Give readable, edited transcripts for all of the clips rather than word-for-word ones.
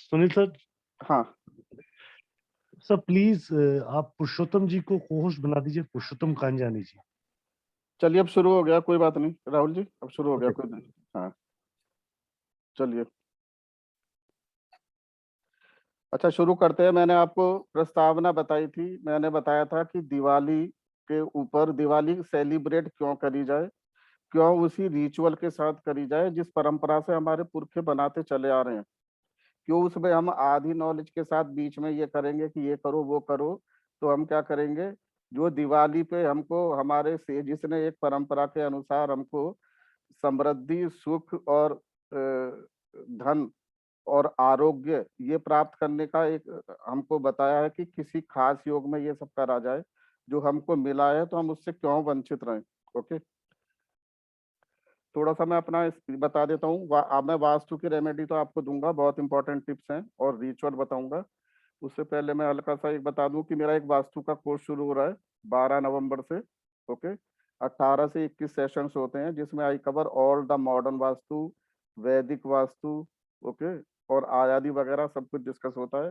Sunil sir. हाँ sir please आप पुरुषोत्तम जी को को-होस्ट बना दीजिए, पुरुषोत्तम कांजानी जी। चलिए, अब शुरू हो गया, कोई बात नहीं राहुल जी, अब शुरू हो गया, ओके। कोई नहीं। हाँ चलिए, अच्छा शुरू करते हैं। मैंने आपको प्रस्तावना बताई थी, मैंने बताया था कि दिवाली के ऊपर दिवाली सेलिब्रेट क्यों करी जाए, क्यों उसी रिचुअल के साथ करी जाए जिस परंपरा से हमारे पुरखे बनाते चले आ रहे हैं। क्यों उसमें हम आधी नॉलेज के साथ बीच में ये करेंगे कि ये करो वो करो। तो हम क्या करेंगे, जो दिवाली पे हमको हमारे से जिसने एक परंपरा के अनुसार हमको समृद्धि, सुख और धन और आरोग्य ये प्राप्त करने का एक हमको बताया है कि किसी खास योग में ये सब करा जाए जो हमको मिला है, तो हम उससे क्यों वंचित रहें। ओके, थोड़ा सा मैं अपना बता देता हूँ। मैं वास्तु की रेमेडी तो आपको दूंगा, बहुत इंपॉर्टेंट टिप्स हैं, और रिचुअल बताऊंगा। उससे पहले मैं हल्का सा एक बता दूं कि मेरा एक वास्तु का कोर्स शुरू हो रहा है 12 नवंबर से। ओके, 18 से 21 सेशंस होते हैं जिसमें I cover all the modern vastu, वैदिक वास्तु, ओके, और आयादी वगैरह सब कुछ डिस्कस होता है।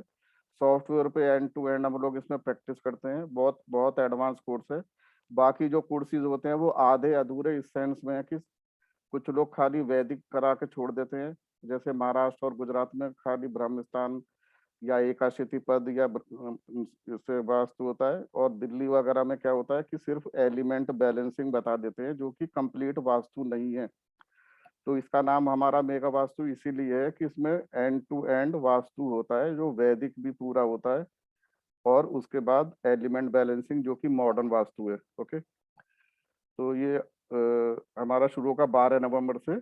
सॉफ्टवेयर पे एंड टू एंड हम लोग इसमें प्रैक्टिस करते हैं। बहुत बहुत एडवांस कोर्स है। बाकी जो कोर्सेज होते हैं वो आधे अधूरे इस सेंस में है कि कुछ लोग खाली वैदिक करा के छोड़ देते हैं, जैसे महाराष्ट्र और गुजरात में खाली ब्रह्मस्थान या एकाशीति पद या इससे वास्तु होता है, और दिल्ली वगैरह में क्या होता है कि सिर्फ एलिमेंट बैलेंसिंग बता देते हैं जो कि कंप्लीट वास्तु नहीं है। तो इसका नाम हमारा मेगा वास्तु इसीलिए है कि इसमें एंड टू एंड वास्तु होता है जो वैदिक भी पूरा होता है, और उसके बाद एलिमेंट बैलेंसिंग जो कि मॉडर्न वास्तु है। ओके, तो ये हमारा शुरू होगा 12 नवंबर से,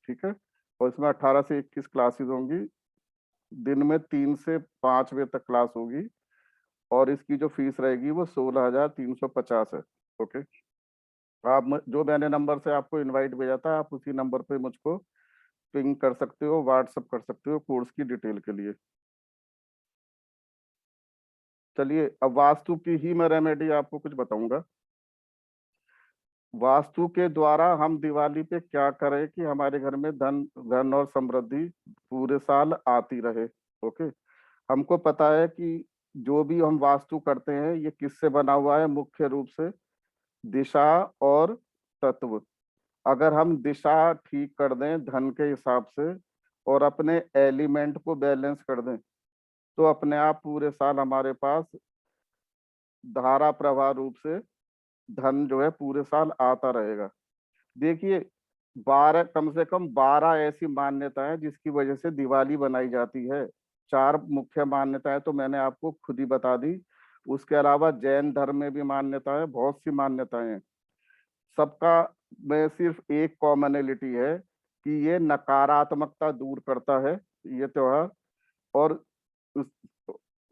ठीक है। और इसमें 18 से 21 क्लासेस होंगी, दिन में 3 से 5 बजे तक क्लास होगी, और इसकी जो फीस रहेगी वो 16,350 है। ओके, जो मैंने नंबर से आपको इनवाइट भेजा था, आप उसी नंबर पे मुझको पिंग कर सकते हो, व्हाट्सअप कर सकते हो कोर्स की डिटेल के लिए। चलिए, अब वास्तु की ही मैं रेमेडी आपको कुछ बताऊंगा। वास्तु के द्वारा हम दिवाली पे क्या करें कि हमारे घर में धन धन और समृद्धि पूरे साल आती रहे। ओके, हमको पता है कि जो भी हम वास्तु करते हैं ये किससे बना हुआ है, मुख्य रूप से दिशा और तत्व। अगर हम दिशा ठीक कर दें धन के हिसाब से और अपने एलिमेंट को बैलेंस कर दें, तो अपने आप पूरे साल हमारे पास धारा प्रवाह रूप से धन जो है पूरे साल आता रहेगा। देखिए, 12 कम से कम 12 ऐसी मान्यताएं जिसकी वजह से दिवाली बनाई जाती है। 4 मुख्य मान्यताएं तो मैंने आपको खुद ही बता दी। उसके अलावा जैन धर्म में भी मान्यताएं, बहुत सी मान्यताएं हैं। सबका में सिर्फ एक कॉमनैलिटी है कि ये नकारात्मकता दूर करता है ये त्योहार। और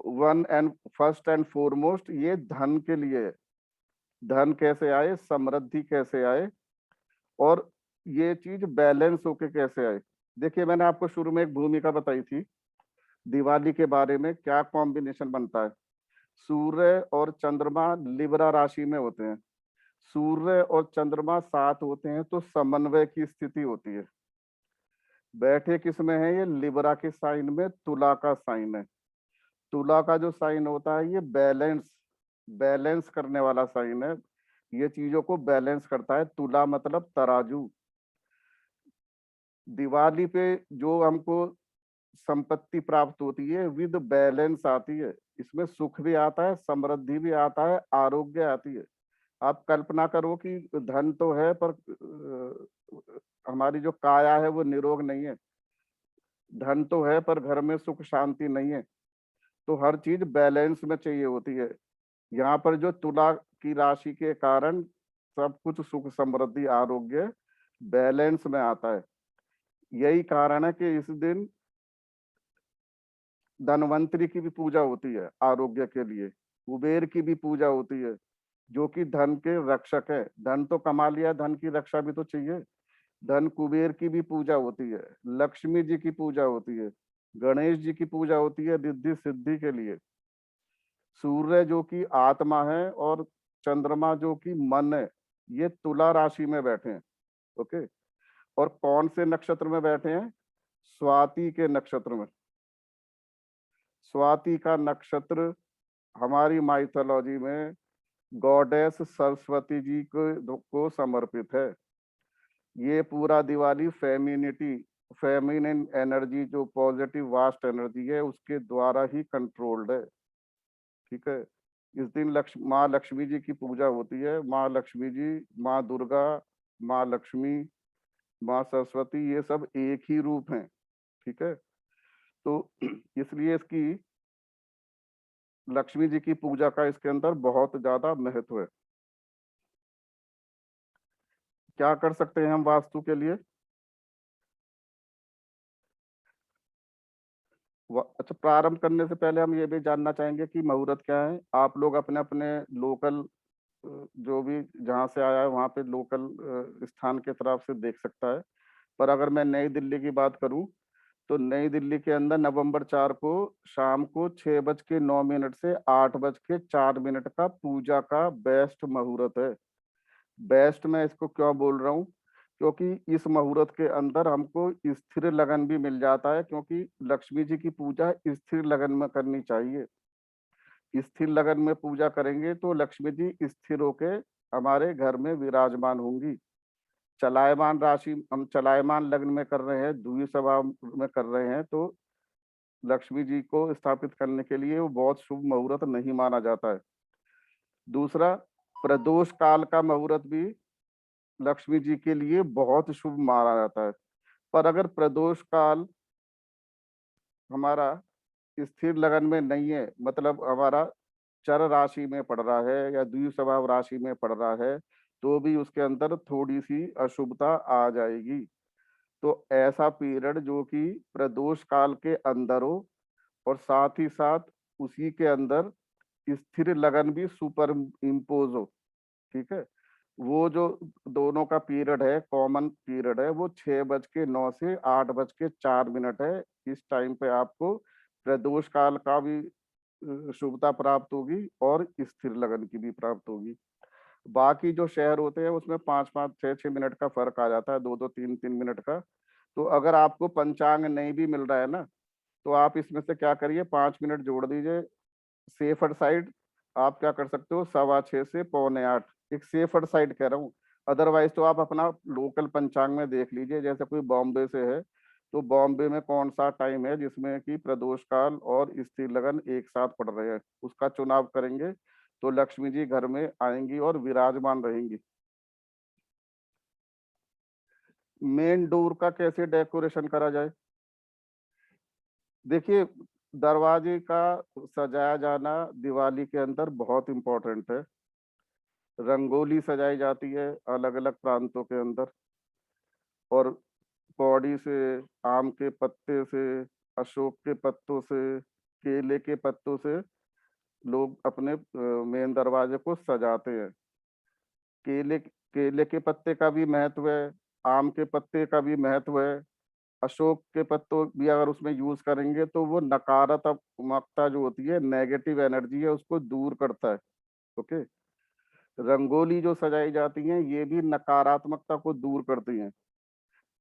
one and first and foremost ये धन के लिए है। धन कैसे आए, समृद्धि कैसे आए, और ये चीज बैलेंस होके कैसे आए। देखिए, मैंने आपको शुरू में एक भूमिका बताई थी दिवाली के बारे में, क्या कॉम्बिनेशन बनता है। सूर्य और चंद्रमा लिब्रा राशि में होते हैं। सूर्य और चंद्रमा साथ होते हैं तो समन्वय की स्थिति होती है। बैठे किस में है, ये लिब्रा के साइन में, तुला का साइन है। तुला का जो साइन होता है ये बैलेंस बैलेंस करने वाला साइन है। ये चीजों को बैलेंस करता है। तुला मतलब तराजू। दिवाली पे जो हमको संपत्ति प्राप्त होती है विद बैलेंस आती है। इसमें सुख भी आता है, समृद्धि भी आता है, आरोग्य आती है। आप कल्पना करो कि धन तो है पर हमारी जो काया है वो निरोग नहीं है। धन तो है पर घर में सुख शांति नहीं है। तो हर चीज बैलेंस में चाहिए होती है। यहाँ पर जो तुला की राशि के कारण सब कुछ सुख समृद्धि आरोग्य बैलेंस में आता है। यही कारण है कि इस दिन धनवंतरी की भी पूजा होती है आरोग्य के लिए। कुबेर की भी पूजा होती है जो कि धन के रक्षक है। धन तो कमा लिया, धन की रक्षा भी तो चाहिए। धन कुबेर की भी पूजा होती है, लक्ष्मी जी की पूजा होती है, गणेश जी की पूजा होती है रिद्धि सिद्धि के लिए। सूर्य जो कि आत्मा है और चंद्रमा जो कि मन है, ये तुला राशि में बैठे हैं। ओके, और कौन से नक्षत्र में बैठे हैं, स्वाति के नक्षत्र में। स्वाति का नक्षत्र हमारी माइथोलॉजी में गॉडेस सरस्वती जी को समर्पित है। ये पूरा दिवाली फेमिनिन एनर्जी, जो पॉजिटिव वास्ट एनर्जी है, उसके द्वारा ही कंट्रोल्ड है। ठीक है। इस दिन माँ लक्ष्मी जी की पूजा होती है। माँ लक्ष्मी जी, माँ दुर्गा, माँ लक्ष्मी, माँ सरस्वती, ये सब एक ही रूप हैं। ठीक है। तो इसलिए इसकी लक्ष्मी जी की पूजा का इसके अंदर बहुत ज्यादा महत्व है। क्या कर सकते हैं हम वास्तु के लिए? अच्छा, प्रारंभ करने से पहले हम ये भी जानना चाहेंगे कि मुहूर्त क्या है। आप लोग अपने अपने लोकल, जो भी जहाँ से आया है वहाँ पे लोकल स्थान के तरफ से देख सकता है। पर अगर मैं नई दिल्ली की बात करूं, तो नई दिल्ली के अंदर नवंबर 4 को शाम को 6:09 से 8:04 का पूजा का बेस्ट मुहूर्त है। बेस्ट मैं इसको क्यों बोल रहा हूँ? क्योंकि इस मुहूर्त के अंदर हमको स्थिर लगन भी मिल जाता है, क्योंकि लक्ष्मी जी की पूजा स्थिर लगन में करनी चाहिए। स्थिर लगन में पूजा करेंगे तो लक्ष्मी जी स्थिर होके हमारे घर में विराजमान होंगी। चलायमान राशि, हम चलायमान लग्न में कर रहे हैं, द्वितीय स्वभाव में कर रहे हैं, तो लक्ष्मी जी को स्थापित करने के लिए वो बहुत शुभ मुहूर्त नहीं माना जाता है। दूसरा, प्रदोष काल का मुहूर्त भी लक्ष्मी जी के लिए बहुत शुभ माना जाता है। पर अगर प्रदोष काल हमारा स्थिर लगन में नहीं है, मतलब हमारा चर राशि में पड़ रहा है या द्वितीय स्वभाव राशि में पड़ रहा है, तो भी उसके अंदर थोड़ी सी अशुभता आ जाएगी। तो ऐसा पीरियड जो कि प्रदोष काल के अंदर हो और साथ ही साथ उसी के अंदर स्थिर लगन भी सुपर इम्पोज हो। ठीक है। वो जो दोनों का पीरियड है, कॉमन पीरियड है, वो 6:09 से 8:04 है। इस टाइम पे आपको प्रदोष काल का भी शुभता प्राप्त होगी और स्थिर लगन की भी प्राप्त होगी। बाकी जो शहर होते हैं उसमें 5-5, 6-6 मिनट का फर्क आ जाता है, 2-2, 3-3 मिनट का। तो अगर आपको पंचांग नहीं भी मिल रहा है ना, तो आप इसमें से क्या करिए, 5 मिनट जोड़ दीजिए। सेफर साइड आप क्या कर सकते हो, 6:15 से 7:45, एक सेफर साइड कह रहा हूँ। अदरवाइज तो आप अपना लोकल पंचांग में देख लीजिए, जैसे कोई बॉम्बे से है तो बॉम्बे में कौन सा टाइम है जिसमें कि प्रदोष काल और स्थिर लगन एक साथ पड़ रहे हैं, उसका चुनाव करेंगे तो लक्ष्मी जी घर में आएंगी और विराजमान रहेंगी। मेन डोर का कैसे डेकोरेशन करा जाए? देखिए, दरवाजे का सजाया जाना दिवाली के अंदर बहुत इम्पोर्टेंट है। रंगोली सजाई जाती है अलग अलग प्रांतों के अंदर, और पौड़ी से, आम के पत्ते से, अशोक के पत्तों से, केले के पत्तों से लोग अपने मेन दरवाजे को सजाते हैं। केले केले के पत्ते का भी महत्व है, आम के पत्ते का भी महत्व है। अशोक के पत्तों भी अगर उसमें यूज करेंगे तो वो नकारात्मकता जो होती है, नेगेटिव एनर्जी है, उसको दूर करता है। ओके। रंगोली जो सजाई जाती हैं ये भी नकारात्मकता को दूर करती हैं।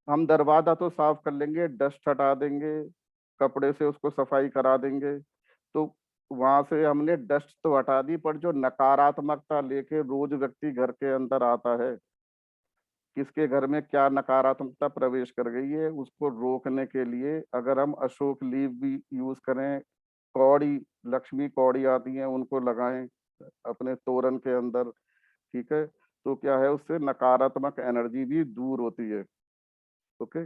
हम दरवाजा तो साफ कर लेंगे, डस्ट हटा देंगे, कपड़े से उसको सफाई करा देंगे, तो वहां से हमने डस्ट तो हटा दी, पर जो नकारात्मकता लेके रोज व्यक्ति घर के अंदर आता है, किसके घर में क्या नकारात्मकता प्रवेश कर गई है, उसको रोकने के लिए अगर हम अशोक लीव भी यूज करें, कौड़ी, लक्ष्मी कौड़ी आती हैं, उनको लगाएं अपने तोरण के अंदर। ठीक है। तो क्या है, उससे नकारात्मक एनर्जी भी दूर होती है। ओके।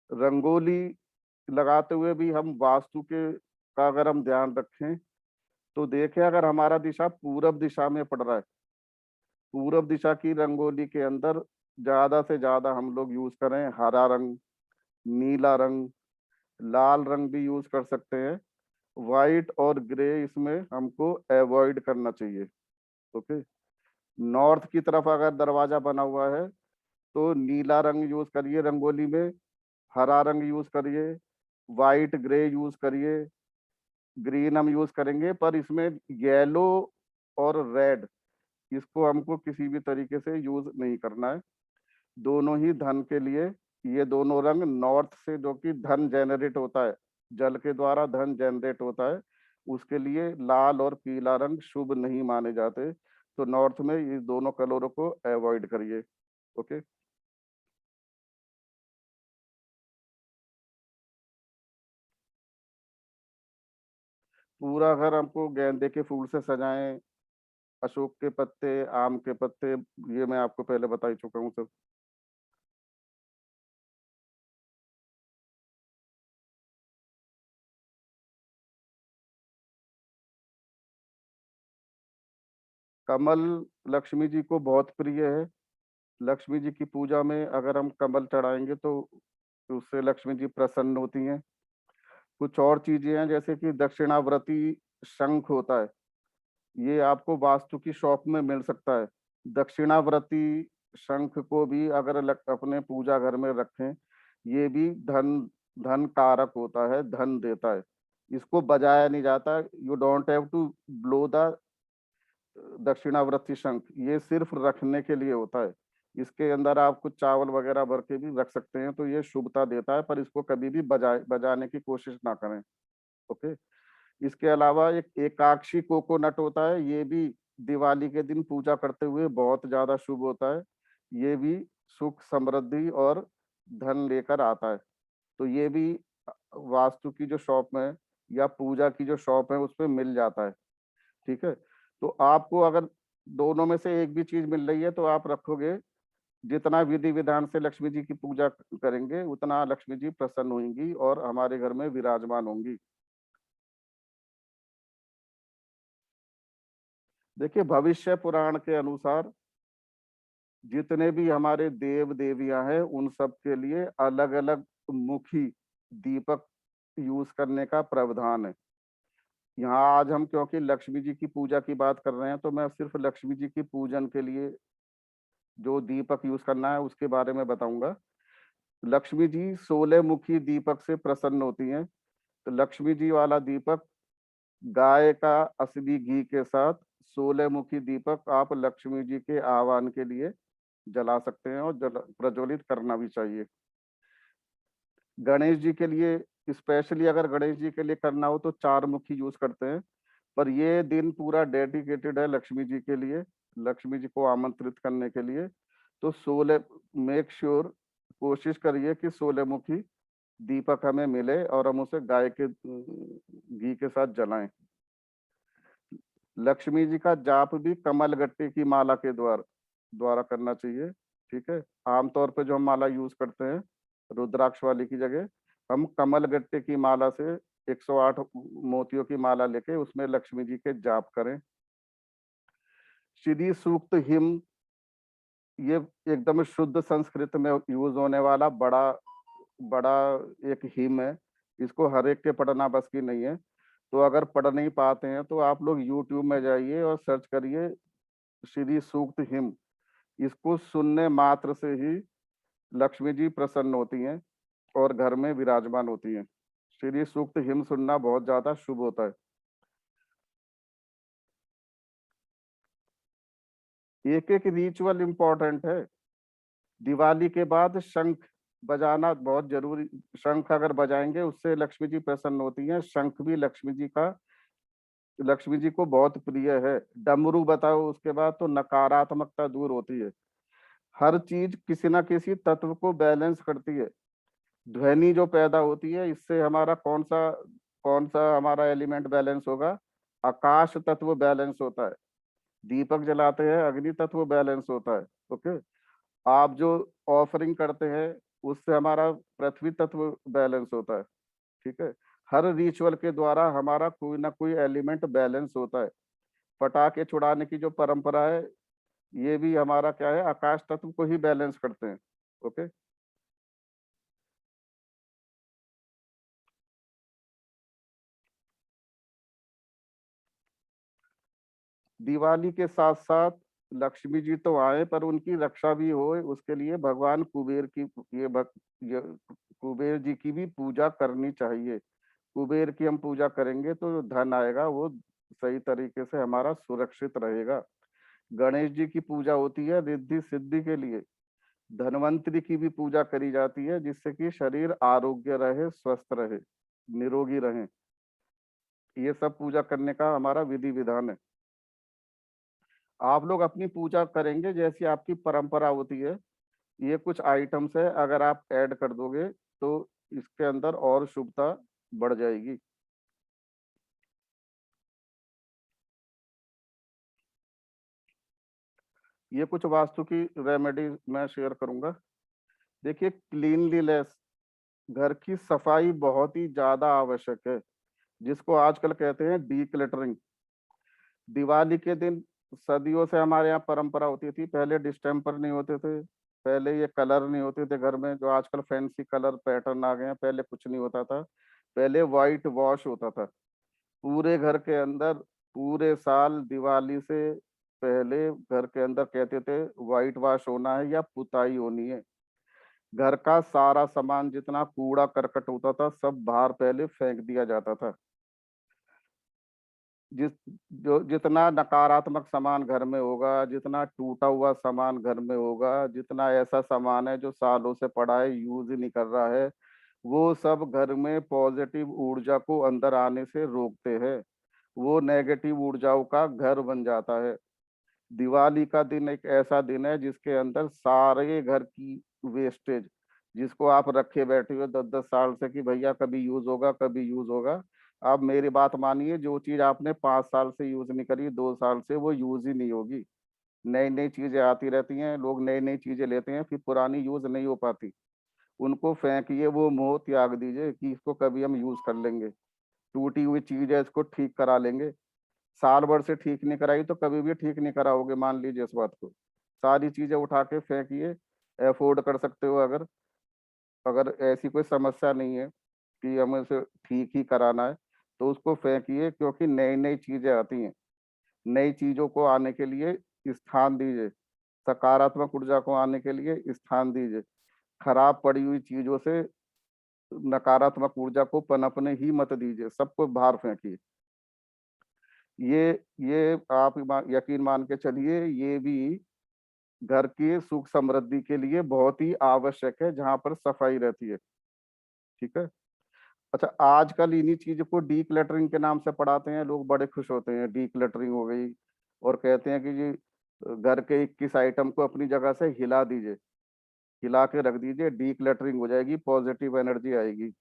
रंगोली लगाते हुए भी हम वास्तु के का अगर हम ध्यान रखें तो देखें, अगर हमारा दिशा पूरब दिशा में पड़ रहा है, पूरब दिशा की रंगोली के अंदर ज्यादा से ज्यादा हम लोग यूज करें हरा रंग, नीला रंग, लाल रंग भी यूज कर सकते हैं। वाइट और ग्रे इसमें हमको अवॉइड करना चाहिए। ओके। नॉर्थ की तरफ अगर दरवाजा बना हुआ है तो नीला रंग यूज करिए रंगोली में, हरा रंग यूज करिए, वाइट ग्रे यूज करिए, ग्रीन हम यूज करेंगे, पर इसमें येलो और रेड, इसको हमको किसी भी तरीके से यूज नहीं करना है। दोनों ही धन के लिए, ये दोनों रंग नॉर्थ से जो कि धन जनरेट होता है, जल के द्वारा धन जनरेट होता है, उसके लिए लाल और पीला रंग शुभ नहीं माने जाते। तो नॉर्थ में ये दोनों कलरों को अवॉइड करिए। ओके। पूरा घर हमको गेंदे के फूल से सजाएं, अशोक के पत्ते, आम के पत्ते, ये मैं आपको पहले बता ही चुका हूँ सब। कमल लक्ष्मी जी को बहुत प्रिय है। लक्ष्मी जी की पूजा में अगर हम कमल चढ़ाएंगे तो उससे लक्ष्मी जी प्रसन्न होती हैं। कुछ और चीजें हैं जैसे कि दक्षिणावर्ती शंख होता है, ये आपको वास्तु की शॉप में मिल सकता है। दक्षिणावर्ती शंख को भी अगर अपने पूजा घर में रखें, ये भी धन धन कारक होता है, धन देता है। इसको बजाया नहीं जाता, you don't have to blow the dakshinavarti shankh, ये सिर्फ रखने के लिए होता है। इसके अंदर आप कुछ चावल वगैरह भर के भी रख सकते हैं, तो ये शुभता देता है, पर इसको कभी भी बजाने की कोशिश ना करें। ओके। इसके अलावा एक एकाक्षी कोकोनट होता है, ये भी दिवाली के दिन पूजा करते हुए बहुत ज्यादा शुभ होता है। ये भी सुख समृद्धि और धन लेकर आता है। तो ये भी वास्तु की जो शॉप में या पूजा की जो शॉप है उसपे मिल जाता है। ठीक है। तो आपको अगर दोनों में से एक भी चीज मिल रही है तो आप रखोगे, जितना विधि विधान से लक्ष्मी जी की पूजा करेंगे उतना लक्ष्मी जी प्रसन्न होंगी और हमारे घर में विराजमान होंगी। देखिए, भविष्य पुराण के अनुसार जितने भी हमारे देव देवियां हैं उन सब के लिए अलग अलग मुखी दीपक यूज करने का प्रावधान है। यहाँ आज हम क्योंकि लक्ष्मी जी की पूजा की बात कर रहे हैं तो मैं सिर्फ लक्ष्मी जी की पूजन के लिए जो दीपक यूज करना है उसके बारे में बताऊंगा। लक्ष्मी जी 16 मुखी दीपक से प्रसन्न होती हैं। तो लक्ष्मी जी वाला दीपक गाय का असली घी के साथ 16 मुखी दीपक आप लक्ष्मी जी के आह्वान के लिए जला सकते हैं और प्रज्वलित करना भी चाहिए। गणेश जी के लिए स्पेशली अगर गणेश जी के लिए करना हो तो 4 मुखी यूज करते हैं, पर ये दिन पूरा डेडिकेटेड है लक्ष्मी जी के लिए, लक्ष्मी जी को आमंत्रित करने के लिए। तो 16 मेक श्योर कोशिश करिए कि 16 मुखी दीपक हमें मिले और हम उसे गाय के घी के साथ जलाएं। लक्ष्मी जी का जाप भी कमल गट्टे की माला के द्वारा करना चाहिए। ठीक है। आमतौर पे जो हम माला यूज करते हैं रुद्राक्ष वाली की जगह हम कमल गट्टे की माला से 108 मोतियों की माला लेके उसमें लक्ष्मी जी के जाप करें। श्री सूक्त हिम, ये एकदम शुद्ध संस्कृत में यूज होने वाला बड़ा बड़ा एक हिम है। इसको हर एक के पढ़ना बस की नहीं है, तो अगर पढ़ नहीं पाते हैं तो आप लोग यूट्यूब में जाइए और सर्च करिए श्री सूक्त हिम। इसको सुनने मात्र से ही लक्ष्मी जी प्रसन्न होती हैं और घर में विराजमान होती हैं। श्री सूक्त हिम सुनना बहुत ज्यादा शुभ होता है। एक एक रिचुअल इम्पोर्टेंट है। दिवाली के बाद शंख बजाना बहुत जरूरी, शंख अगर बजाएंगे उससे लक्ष्मी जी प्रसन्न होती हैं। शंख भी लक्ष्मी जी को बहुत प्रिय है। डमरू बताओ उसके बाद तो नकारात्मकता दूर होती है। हर चीज किसी ना किसी तत्व को बैलेंस करती है। ध्वनि जो पैदा होती है इससे हमारा कौन सा हमारा एलिमेंट बैलेंस होगा? आकाश तत्व बैलेंस होता है। दीपक जलाते हैं, अग्नि तत्व बैलेंस होता है। ओके। आप जो ऑफरिंग करते हैं उससे हमारा पृथ्वी तत्व बैलेंस होता है। ठीक है। हर रिचुअल के द्वारा हमारा कोई ना कोई एलिमेंट बैलेंस होता है। पटाखे छुड़ाने की जो परंपरा है ये भी हमारा क्या है, आकाश तत्व को ही बैलेंस करते हैं। ओके। दिवाली के साथ साथ लक्ष्मी जी तो आए पर उनकी रक्षा भी हो, उसके लिए भगवान कुबेर की ये कुबेर जी की भी पूजा करनी चाहिए। कुबेर की हम पूजा करेंगे तो जो धन आएगा वो सही तरीके से हमारा सुरक्षित रहेगा। गणेश जी की पूजा होती है रिद्धि सिद्धि के लिए। धनवंतरी की भी पूजा करी जाती है जिससे कि शरीर आरोग्य रहे, स्वस्थ रहे। निरोगी रहें। ये सब पूजा करने का हमारा विधि विधान है। आप लोग अपनी पूजा करेंगे जैसी आपकी परंपरा होती है। ये कुछ आइटम्स है, अगर आप ऐड कर दोगे तो इसके अंदर और शुभता बढ़ जाएगी। ये कुछ वास्तु की रेमेडी मैं शेयर करूंगा। देखिए, क्लीनलीनेस, घर की सफाई बहुत ही ज्यादा आवश्यक है, जिसको आजकल कहते हैं डीक्लटरिंग। दिवाली के दिन सदियों से हमारे यहाँ परंपरा होती थी, पहले डिस्टेम्पर नहीं होते थे, पहले ये कलर नहीं होते थे घर में, जो आजकल फैंसी कलर पैटर्न आ गए हैं, पहले कुछ नहीं होता था। पहले वाइट वॉश होता था पूरे घर के अंदर। पूरे साल दिवाली से पहले घर के अंदर कहते थे वाइट वॉश होना है या पुताई होनी है। घर का सारा सामान, जितना कूड़ा करकट होता था, सब बाहर पहले फेंक दिया जाता था। जिस जो जितना नकारात्मक सामान घर में होगा, जितना टूटा हुआ सामान घर में होगा, जितना ऐसा सामान है जो सालों से पड़ा है, यूज ही नहीं कर रहा है, वो सब घर में पॉजिटिव ऊर्जा को अंदर आने से रोकते हैं। वो नेगेटिव ऊर्जाओं का घर बन जाता है। दिवाली का दिन एक ऐसा दिन है जिसके अंदर सारे घर की वेस्टेज, जिसको आप रखे बैठे हो 10-10 साल से कि भैया कभी यूज होगा, कभी यूज होगा, आप मेरी बात मानिए, जो चीज आपने 5 साल से यूज नहीं करी, 2 साल से, वो यूज ही नहीं होगी। नई नई चीजें आती रहती हैं, लोग नई नई चीजें लेते हैं, फिर पुरानी यूज नहीं हो पाती। उनको फेंकिए, वो मोह त्याग दीजिए कि इसको कभी हम यूज कर लेंगे। टूटी हुई चीज है, इसको ठीक करा लेंगे। साल भर से ठीक नहीं कराई तो कभी भी ठीक नहीं कराओगे, मान लीजिए इस बात को। सारी चीजें उठा के फेंकिए। अफोर्ड कर सकते हो, अगर अगर ऐसी कोई समस्या नहीं है कि हमें उसे ठीक ही कराना है, तो उसको फेंकिए, क्योंकि नई नई चीजें आती हैं। नई चीजों को आने के लिए स्थान दीजिए। सकारात्मक ऊर्जा को आने के लिए स्थान दीजिए। खराब पड़ी हुई चीजों से नकारात्मक ऊर्जा को पनपने ही मत दीजिए, सबको बाहर फेंकिए। ये ये आप यकीन मान के चलिए, ये भी घर की सुख समृद्धि के लिए बहुत ही आवश्यक है, जहां पर सफाई रहती है। ठीक है। अच्छा, आजकल इन्हीं चीजों को डी क्लटरिंग के नाम से पढ़ाते हैं लोग, बड़े खुश होते हैं, डी क्लटरिंग हो गई, और कहते हैं कि जी घर के 21 आइटम को अपनी जगह से हिला दीजिए, हिला के रख दीजिए, डी क्लटरिंग हो जाएगी, पॉजिटिव एनर्जी आएगी।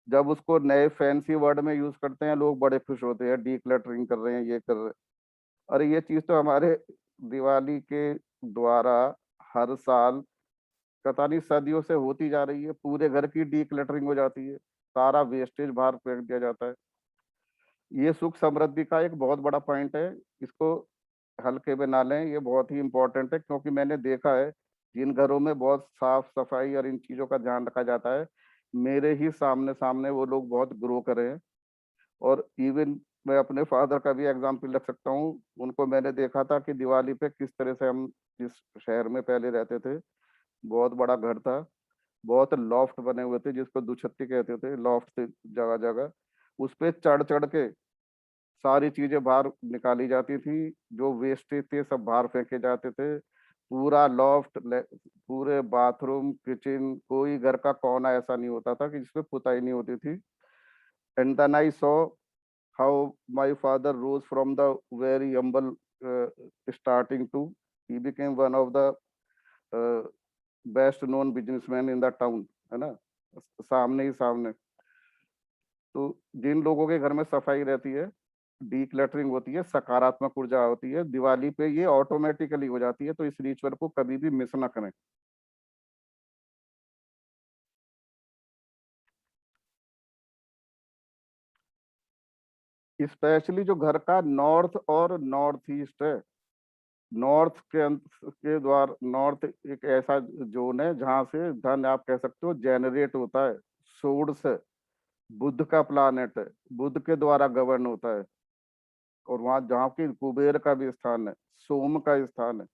जब उसको नए फैंसी वर्ड में यूज करते हैं, लोग बड़े खुश होते हैं, डी क्लटरिंग कर रहे हैं, ये कर रहे हैं। अरे ये चीज तो हमारे दिवाली के द्वारा हर साल, पता नहीं सदियों से होती जा रही है। पूरे घर की डी क्लटरिंग हो जाती है, सारा वेस्टेज बाहर फेंक दिया जाता है। ये सुख समृद्धि का एक बहुत बड़ा पॉइंट है, इसको हल्के में ना लें, ये बहुत ही इम्पोर्टेंट है, क्योंकि मैंने देखा है जिन घरों में बहुत साफ सफाई और इन चीजों का ध्यान रखा जाता है, मेरे ही सामने सामने वो लोग बहुत ग्रो करे हैं। और इवन मैं अपने फादर का भी एग्जाम्पल रख सकता हूँ। उनको मैंने देखा था कि दिवाली पे किस तरह से, हम जिस शहर में पहले रहते थे, बहुत बड़ा घर था, बहुत लॉफ्ट बने हुए थे, जिसको दुछत्ती कहते थे, लॉफ्ट थे जगह जगह। उस पे चढ़ चढ़ के सारी चीजें बाहर निकाली जाती थी, जो वेस्टेज थे सब बाहर फेंके जाते थे। पूरा लॉफ्ट, पूरे बाथरूम, किचन, कोई घर का कोना ऐसा नहीं होता था कि जिसमें पुताई नहीं होती थी। And then I saw how my father rose from the very humble starting to, he became one of the uh, best known businessmen in the town, है ना, सामने ही सामने। तो जिन लोगों के घर में सफाई रहती है, डी क्लटरिंग होती है, सकारात्मक ऊर्जा होती है, दिवाली पे ये ऑटोमेटिकली हो जाती है। तो इस रिचुअल को कभी भी मिस ना करें। स्पेशली जो घर का नॉर्थ और नॉर्थ ईस्ट है, नॉर्थ के द्वार, नॉर्थ एक ऐसा जोन है जहां से धन, आप कह सकते हो, जनरेट होता है। सोर्स है, बुध का प्लानेट है, बुध के द्वारा गवर्न होता है। और वहां जहाँ की कुबेर का भी स्थान है, सोम का स्थान है,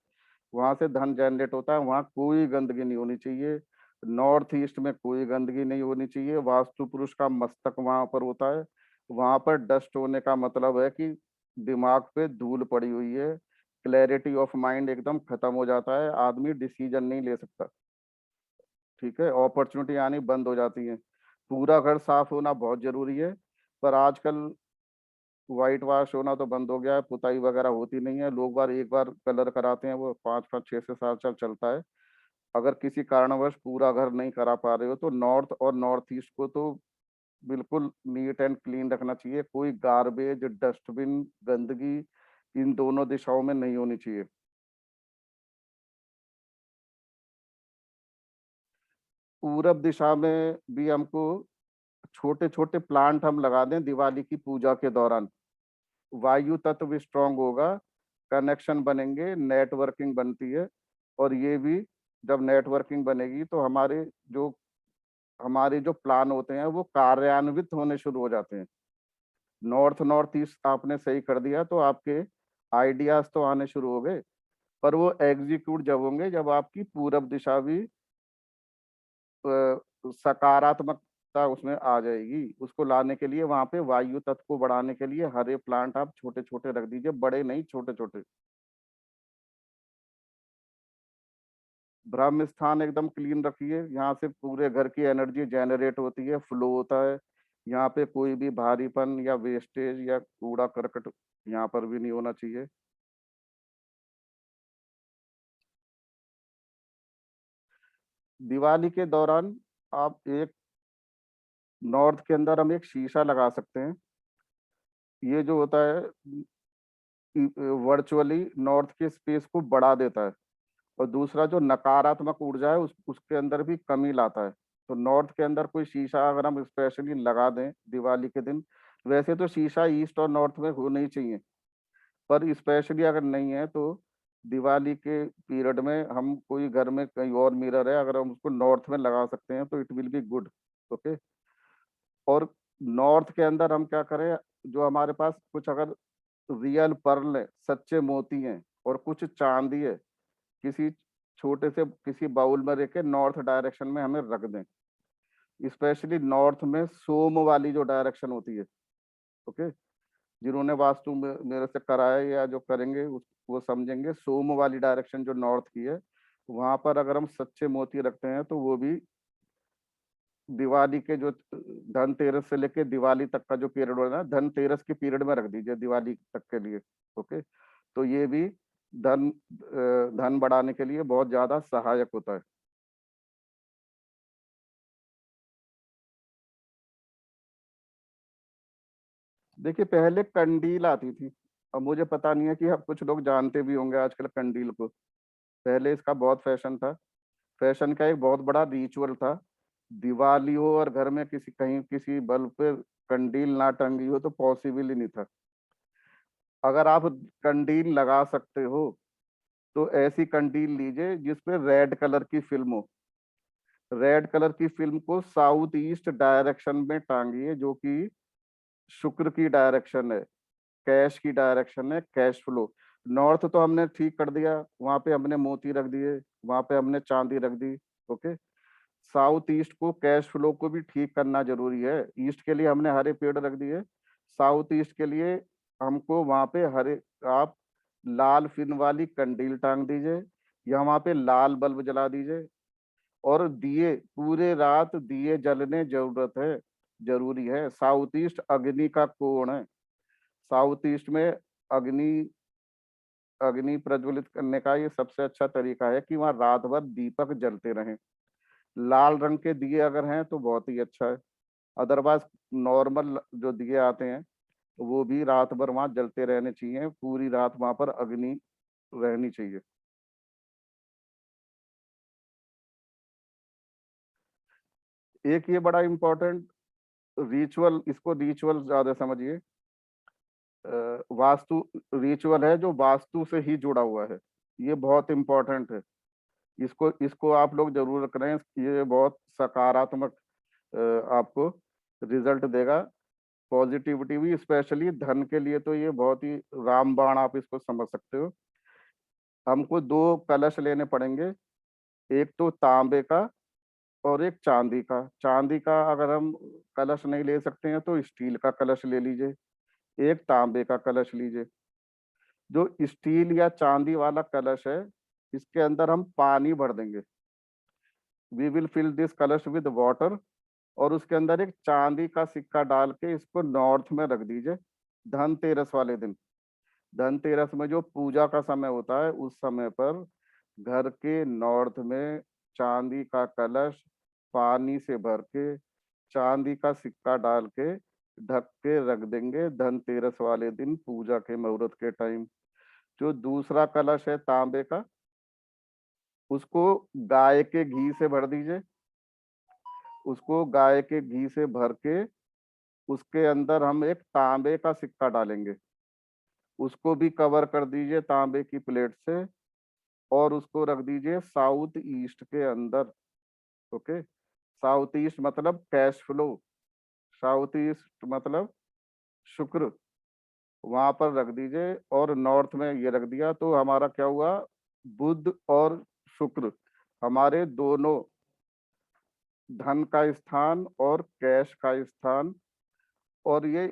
वहां से धन जनरेट होता है। वहां कोई गंदगी नहीं होनी चाहिए। नॉर्थ ईस्ट में कोई गंदगी नहीं होनी चाहिए। वास्तु पुरुष का मस्तक वहां पर होता है। वहां पर डस्ट होने का मतलब है कि दिमाग पे धूल पड़ी हुई है, क्लैरिटी ऑफ माइंड एकदम खत्म हो जाता है, आदमी डिसीजन नहीं ले सकता। ठीक है, अपॉर्चुनिटी आनी बंद हो जाती है। पूरा घर साफ होना बहुत जरूरी है, पर आजकल व्हाइट वॉश होना तो बंद हो गया है, पुताई वगैरह होती नहीं है। लोग बार एक बार कलर कराते हैं, वो 5-5 6 से 7 साल चलता है। अगर किसी कारणवश पूरा घर नहीं करा पा रहे हो तो नॉर्थ और नॉर्थ ईस्ट को तो बिल्कुल नीट एंड क्लीन रखना चाहिए। कोई गार्बेज, डस्टबिन, गंदगी इन दोनों दिशाओं में नहीं होनी चाहिए। पूरब दिशा में भी हमको छोटे छोटे प्लांट हम लगा दें दिवाली की पूजा के दौरान, वायु तत्व भी स्ट्रांग होगा, कनेक्शन बनेंगे, नेटवर्किंग बनती है। और ये भी जब नेटवर्किंग बनेगी तो हमारे जो प्लान होते हैं वो कार्यान्वित होने शुरू हो जाते हैं। नॉर्थ नॉर्थ ईस्ट आपने सही कर दिया तो आपके आइडियाज तो आने शुरू हो गए, पर वो एग्जीक्यूट जब होंगे जब आपकी पूरब दिशा भी सकारात्मकता उसमें आ जाएगी। उसको लाने के लिए वहां पे वायु तत्व को बढ़ाने के लिए हरे प्लांट आप छोटे छोटे रख दीजिए, बड़े नहीं, छोटे छोटे। ब्रह्म स्थान एकदम क्लीन रखिए, यहाँ से पूरे घर की एनर्जी जनरेट होती है, फ्लो होता है। यहाँ पे कोई भी भारीपन या वेस्टेज या कूड़ा करकट यहाँ पर भी नहीं होना चाहिए। दिवाली के दौरान आप एक नॉर्थ के अंदर हम एक शीशा लगा सकते हैं। ये जो होता है वर्चुअली नॉर्थ के स्पेस को बढ़ा देता है, और दूसरा जो नकारात्मक ऊर्जा है उसके अंदर भी कमी लाता है। तो नॉर्थ के अंदर कोई शीशा अगर हम स्पेशली लगा दें दिवाली के दिन, वैसे तो शीशा ईस्ट और नॉर्थ में होना ही चाहिए, पर स्पेशली अगर नहीं है तो दिवाली के पीरियड में हम कोई घर में कहीं और मिरर है अगर हम उसको नॉर्थ में लगा सकते हैं तो it will be good. Okay. और नॉर्थ के अंदर हम क्या करें, जो हमारे पास कुछ अगर रियल पर्ल है, सच्चे मोती हैं और कुछ चांदी है, किसी छोटे से किसी बाउल में रख के नॉर्थ डायरेक्शन में हमें रख दें। स्पेशली नॉर्थ में सोम वाली जो डायरेक्शन होती है। ओके। जिन्होंने वास्तु मेरे से कराया या जो करेंगे वो समझेंगे, सोम वाली डायरेक्शन जो नॉर्थ की है, वहां पर अगर हम सच्चे मोती रखते हैं तो वो भी दिवाली के जो धनतेरस से लेके दिवाली तक का जो पीरियड होता है, धनतेरस के पीरियड में रख दीजिए दिवाली तक के लिए। ओके। तो ये भी धन बढ़ाने के लिए बहुत ज्यादा सहायक होता है। देखिए पहले कंडील आती थी, अब मुझे पता नहीं है कि अब कुछ लोग जानते भी होंगे आजकल कंडील को। पहले इसका बहुत फैशन था, फैशन का एक बहुत बड़ा रिचुअल था। दिवाली हो और घर में किसी कहीं किसी बल्ब पे कंडील ना टंगी हो तो पॉसिबल ही नहीं था। अगर आप कंडील लगा सकते हो तो ऐसी कंडील लीजिए जिसपे रेड कलर की फिल्म हो। रेड कलर की फिल्म को साउथ ईस्ट डायरेक्शन में टांगिए, जो कि शुक्र की डायरेक्शन है, कैश की डायरेक्शन है, कैश फ्लो। नॉर्थ तो हमने ठीक कर दिया, वहां पे हमने मोती रख दिए, वहां पे हमने चांदी रख दी। ओके। साउथ ईस्ट को, कैश फ्लो को भी ठीक करना जरूरी है। ईस्ट के लिए हमने हरे पेड़ रख दिए, साउथ ईस्ट के लिए हमको वहां पे हरे, आप लाल फिन वाली कंडील टांग दीजिए या वहां पे लाल बल्ब जला दीजिए। और दिए पूरे रात दिए जलने जरूरत है, जरूरी है। साउथ ईस्ट अग्नि का कोण है। साउथ ईस्ट में अग्नि अग्नि प्रज्वलित करने का ये सबसे अच्छा तरीका है कि वहाँ रात भर दीपक जलते रहें। लाल रंग के दिए अगर हैं तो बहुत ही अच्छा है, अदरवाइज नॉर्मल जो दिए आते हैं वो भी रात भर वहाँ जलते रहने चाहिए, पूरी रात वहाँ पर अग्नि रहनी चाहिए। एक ये बड़ा इम्पोर्टेंट रिचुअल, इसको रिचुअल ज्यादा समझिए, वास्तु रिचुअल है जो वास्तु से ही जुड़ा हुआ है। ये बहुत इम्पोर्टेंट है, इसको इसको आप लोग जरूर करें। ये बहुत सकारात्मक आपको रिजल्ट देगा, पॉजिटिविटी भी। स्पेशली धन के लिए तो ये बहुत ही रामबाण आप इसको समझ सकते हो। हमको दो कलश लेने पड़ेंगे, एक तो तांबे का और एक चांदी का। चांदी का अगर हम कलश नहीं ले सकते हैं तो स्टील का कलश ले लीजिए, एक तांबे का कलश लीजिए। जो स्टील या चांदी वाला कलश है इसके अंदर हम पानी भर देंगे। वी विल फिल दिस कलश विद वाटर और उसके अंदर एक चांदी का सिक्का डाल के इसको नॉर्थ में रख दीजिए धनतेरस वाले दिन। धनतेरस में जो पूजा का समय होता है उस समय पर घर के नॉर्थ में चांदी का कलश पानी से भर के चांदी का सिक्का डाल के ढक के रख देंगे धनतेरस वाले दिन पूजा के मुहूर्त के टाइम। जो दूसरा कलश है तांबे का, उसको गाय के घी से भर दीजिए। उसको गाय के घी से भर के उसके अंदर हम एक तांबे का सिक्का डालेंगे। उसको भी कवर कर दीजिए तांबे की प्लेट से और उसको रख दीजिए साउथ ईस्ट के अंदर। ओके, साउथ ईस्ट मतलब कैश फ्लो, साउथ ईस्ट मतलब शुक्र, वहां पर रख दीजिए। और नॉर्थ में ये रख दिया तो हमारा क्या हुआ, बुध और शुक्र हमारे दोनों धन का स्थान और कैश का स्थान। और ये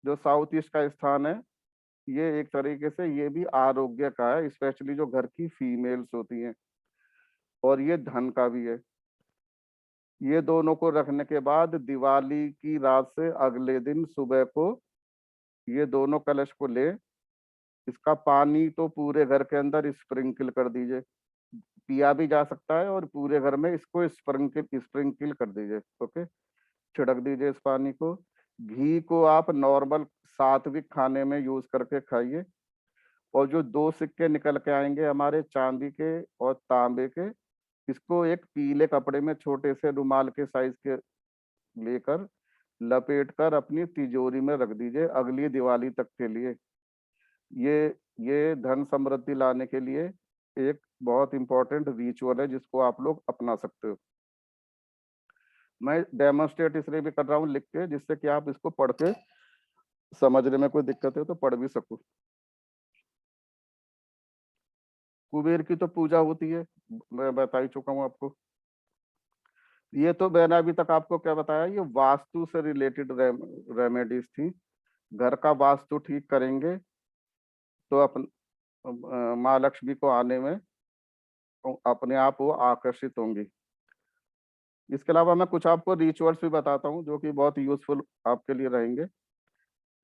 जो साउथ ईस्ट का स्थान है ये एक तरीके से ये भी आरोग्य का है, स्पेशली जो घर की फीमेल्स होती हैं, और ये धन का भी है। ये दोनों को रखने के बाद दिवाली की रात से अगले दिन सुबह को ये दोनों कलश को ले, इसका पानी तो पूरे घर के अंदर स्प्रिंकल कर दीजिए। पिया भी जा सकता है और पूरे घर में इसको स्प्रिंकल स्प्रिंकल कर दीजिए। ओके, छिड़क दीजिए इस पानी को। घी को आप नॉर्मल सात्विक खाने में यूज करके खाइए। और जो दो सिक्के निकल के आएंगे हमारे चांदी के और तांबे के, इसको एक पीले कपड़े में छोटे से रुमाल के साइज के लेकर लपेट कर अपनी तिजोरी में रख दीजिए अगली दिवाली तक के लिए। ये ये धन समृद्धि लाने के लिए एक बहुत इंपॉर्टेंट रिचुअल है जिसको आप लोग अपना सकते हो। मैं डेमोन्स्ट्रेट इसलिए भी कर रहा हूँ लिख के, जिससे कि आप इसको पढ़ के समझने में कोई दिक्कत है तो पढ़ भी सको। कुबेर की तो पूजा होती है, मैं बता ही चुका हूँ आपको। ये तो मैंने अभी तक आपको क्या बताया, ये वास्तु से रिलेटेड रेमेडीज थी। घर का वास्तु ठीक करेंगे तो अपन माँ लक्ष्मी को आने में अपने आप वो आकर्षित होंगी। इसके अलावा मैं कुछ आपको रिचुअल्स भी बताता हूँ जो कि बहुत यूजफुल आपके लिए रहेंगे।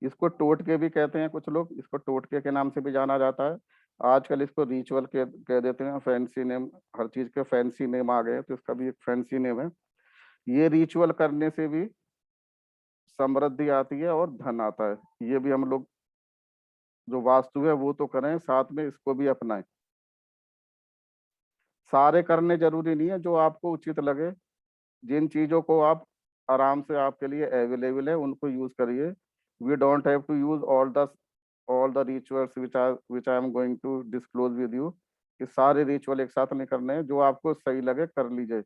इसको टोटके भी कहते हैं कुछ लोग, इसको टोटके के नाम से भी जाना जाता है। आजकल इसको रिचुअल के कह देते हैं, फैंसी नेम, हर चीज के फैंसी नेम आ गए हैं तो इसका भी एक फैंसी नेम है। ये रिचुअल करने से भी समृद्धि आती है और धन आता है। ये भी हम लोग जो वास्तु है वो तो करें, साथ में इसको भी अपनाएं। सारे करने जरूरी नहीं है, जो आपको उचित लगे, जिन चीजों को आप आराम से आपके लिए अवेलेबल है उनको यूज करिए। We don't have to use all the rituals which I am going to disclose with you. कि सारे रिचुअल एक साथ नहीं करने हैं, जो आपको सही लगे कर लीजिए।